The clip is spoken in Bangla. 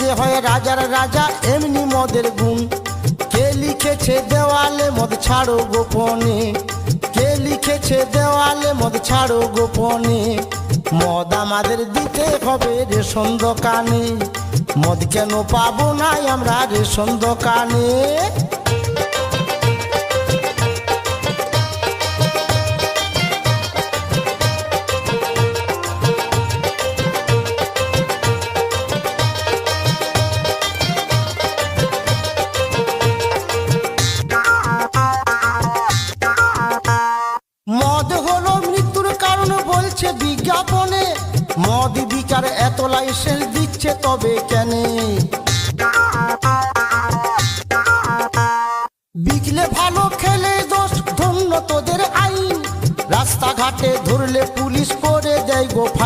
দিতে হয় রাজার রাজা এমনি মদের গুণ। কে লিখেছে দেওয়ালে মদ ছাড়ো গোপনে, কে লিখেছে দেওয়ালে মদ ছাড়ো গোপনে। মদ আমাদের দিতে হবে রেশন দোকানে, মদ কেন পাবো না আমরা রেশন দোকানে। মদ হলো মৃত্যুর কারণ বলছে বিজ্ঞাপনে, মদ বিচার এত লাইসেন্স দিচ্ছে তবে কেন? বিকলে ভালো খেলে দোষ, ধন্য তোদের আইন। রাস্তাঘাটে ধরলে পুলিশ করে দেয় গো ফাইন।